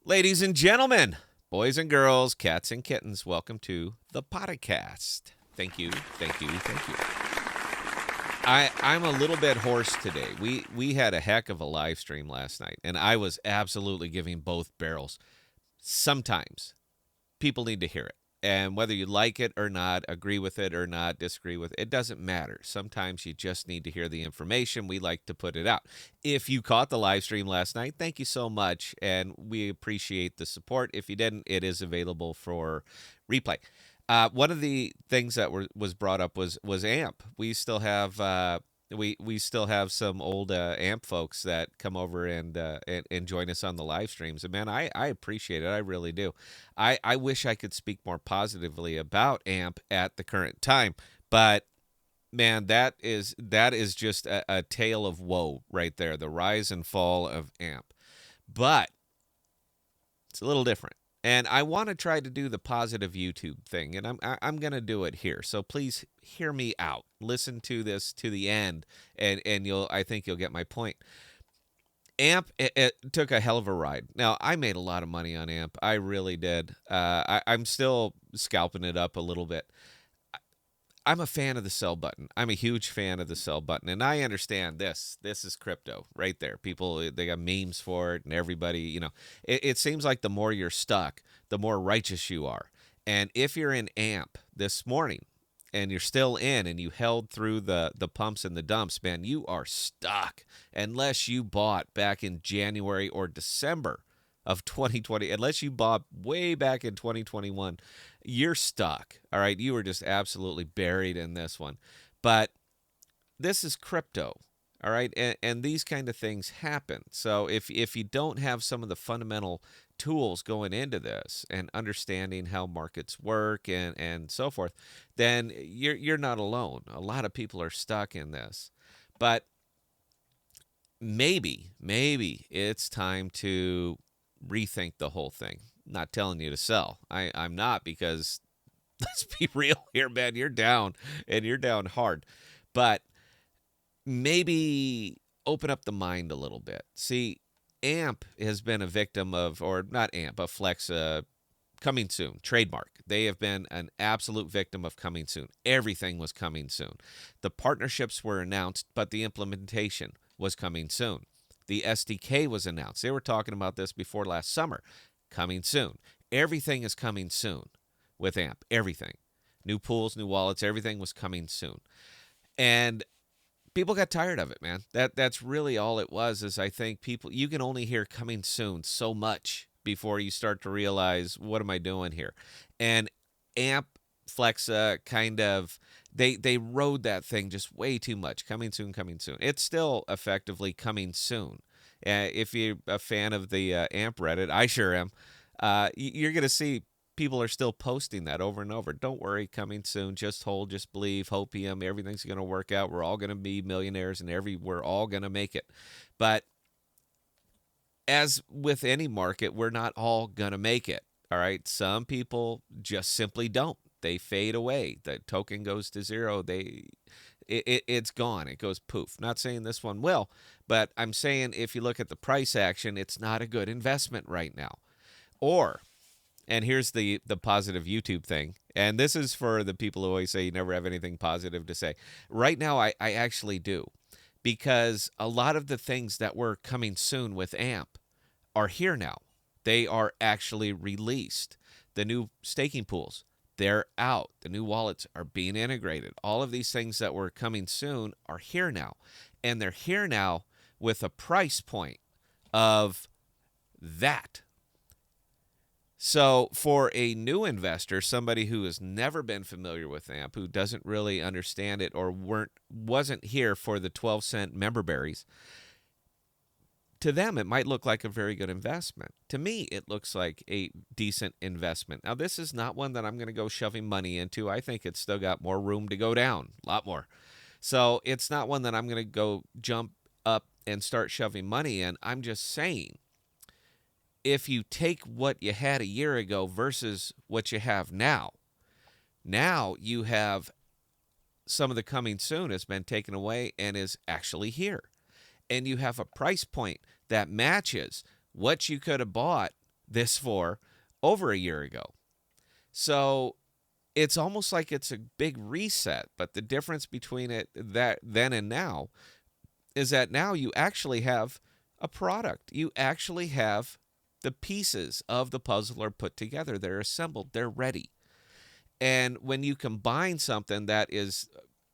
Ladies and gentlemen, boys and girls, cats and kittens, welcome to the Podcast. Thank you, thank you, thank you. I'm a little bit hoarse today. We had a heck of a live stream last night, and I was absolutely giving both barrels. Sometimes people need to hear it. And whether you like it or not, agree with it or not, disagree with it, it doesn't matter. Sometimes you just need to hear the information. We like to put it out. If you caught the live stream last night, thank you so much. And we appreciate the support. If you didn't, it is available for replay. One of the things that was brought up was AMP. We still have we still have some old AMP folks that come over and join us on the live streams. And man, I appreciate it. I really do. I wish I could speak more positively about AMP at the current time, but man, that is just a tale of woe right there. The rise and fall of AMP, but it's a little different. And I want to try to do the positive YouTube thing, and I'm going to do it here. So please hear me out. Listen to this to the end, and I think you'll get my point. AMP it took a hell of a ride. Now I made a lot of money on AMP. I really did. I'm still scalping it up a little bit. I'm a fan of the sell button. I'm a huge fan of the sell button, and I understand this. This is crypto right there. People they got memes for it, and everybody, it seems like the more you're stuck, the more righteous you are. And if you're in AMP this morning, and you're still in, and you held through the pumps and the dumps, man, you are stuck unless you bought back in January or December of 2020, unless you bought way back in 2021, you're stuck. All right. You were just absolutely buried in this one. But this is crypto. All right. And these kind of things happen. So if you don't have some of the fundamental tools going into this and understanding how markets work and so forth, then you're not alone. A lot of people are stuck in this. But maybe it's time to rethink the whole thing. Not telling you to sell. I'm not, because let's be real here, man. You're down, and you're down hard. But maybe open up the mind a little bit. See, AMP has been a victim of, or not AMP, but Flex, coming soon, trademark. They have been an absolute victim of coming soon. Everything was coming soon. The partnerships were announced, but the implementation was coming soon. The SDK was announced. They were talking about this before last summer. Coming soon. Everything is coming soon with AMP. Everything. New pools, new wallets, everything was coming soon. And people got tired of it, man. That's really all it was. Is I think people, you can only hear coming soon so much before you start to realize, what am I doing here? And AMP, Flexa kind of, they rode that thing just way too much. Coming soon, coming soon. It's still effectively coming soon. If you're a fan of the AMP Reddit, I sure am. You're going to see people are still posting that over and over. Don't worry, coming soon. Just hold, just believe, hopium. Everything's going to work out. We're all going to be millionaires, and we're all going to make it. But as with any market, we're not all going to make it. All right. Some people just simply don't. They fade away. The token goes to zero. It's gone. It goes poof. Not saying this one will, but I'm saying if you look at the price action, it's not a good investment right now. Or, and here's the positive YouTube thing, and this is for the people who always say you never have anything positive to say. Right now, I actually do, because a lot of the things that were coming soon with AMP are here now. They are actually released. The new staking pools, they're out. The new wallets are being integrated. All of these things that were coming soon are here now. And they're here now with a price point of that. So for a new investor, somebody who has never been familiar with AMP, who doesn't really understand it or wasn't here for the 12-cent Memberberries, to them, it might look like a very good investment. To me, it looks like a decent investment. Now, this is not one that I'm going to go shoving money into. I think it's still got more room to go down, a lot more. So it's not one that I'm going to go jump up and start shoving money in. I'm just saying, if you take what you had a year ago versus what you have now you have some of the coming soon has been taken away and is actually here. And you have a price point that matches what you could have bought this for over a year ago. So it's almost like it's a big reset, but the difference between it that then and now is that now you actually have a product. You actually have the pieces of the puzzle are put together. They're assembled. They're ready. And when you combine something that is,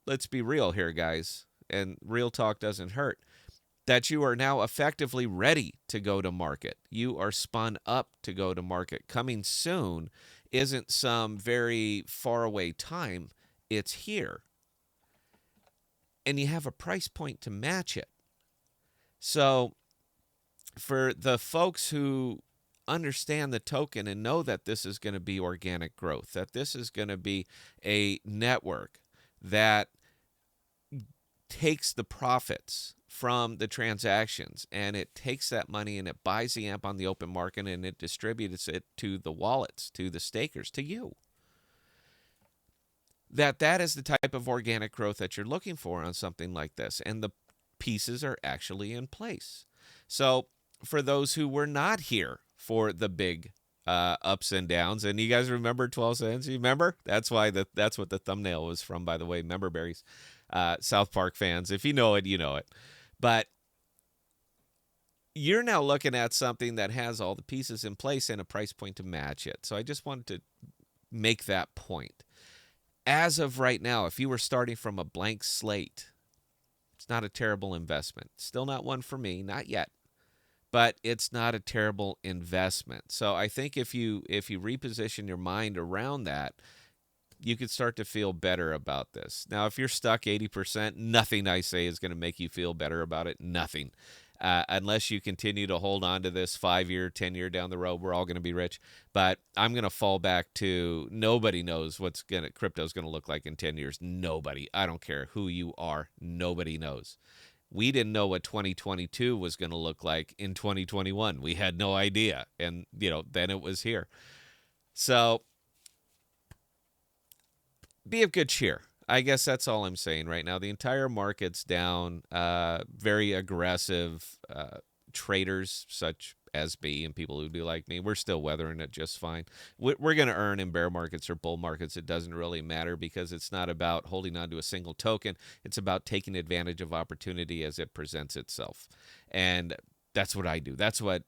let's be real here, guys, and real talk doesn't hurt, that you are now effectively ready to go to market. You are spun up to go to market. Coming soon isn't some very far away time, it's here. And you have a price point to match it. So, for the folks who understand the token and know that this is going to be organic growth, that this is going to be a network that takes the profits from the transactions and it takes that money and it buys the AMP on the open market and it distributes it to the wallets, to the stakers, to you. That is the type of organic growth that you're looking for on something like this. And the pieces are actually in place. So for those who were not here for the big ups and downs, and you guys remember 12 cents? You remember? That's why that's what the thumbnail was from, by the way, Memberberries. South Park fans, if you know it, you know it. But you're now looking at something that has all the pieces in place and a price point to match it. So I just wanted to make that point. As of right now, if you were starting from a blank slate, it's not a terrible investment. Still not one for me, not yet. But it's not a terrible investment. So I think if you reposition your mind around that, you could start to feel better about this. Now, if you're stuck 80%, nothing I say is going to make you feel better about it. Nothing. Unless you continue to hold on to this 5-year, 10-year down the road, we're all going to be rich. But I'm going to fall back to nobody knows what's crypto's going to look like in 10 years. Nobody. I don't care who you are. Nobody knows. We didn't know what 2022 was going to look like in 2021. We had no idea. And, then it was here. So be of good cheer. I guess that's all I'm saying right now. The entire market's down. Very aggressive traders such as me and people who do like me, we're still weathering it just fine. We're going to earn in bear markets or bull markets. It doesn't really matter because it's not about holding on to a single token. It's about taking advantage of opportunity as it presents itself. And that's what I do. That's what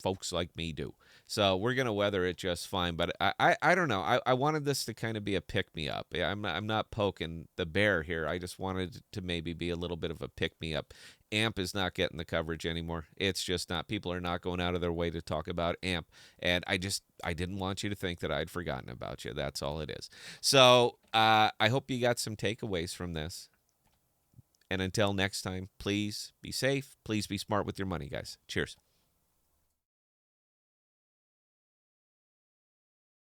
folks like me do. So we're going to weather it just fine. But I don't know. I wanted this to kind of be a pick-me-up. I'm not poking the bear here. I just wanted to maybe be a little bit of a pick-me-up. AMP is not getting the coverage anymore. It's just not. People are not going out of their way to talk about AMP. And I didn't want you to think that I'd forgotten about you. That's all it is. So I hope you got some takeaways from this. And until next time, please be safe. Please be smart with your money, guys. Cheers.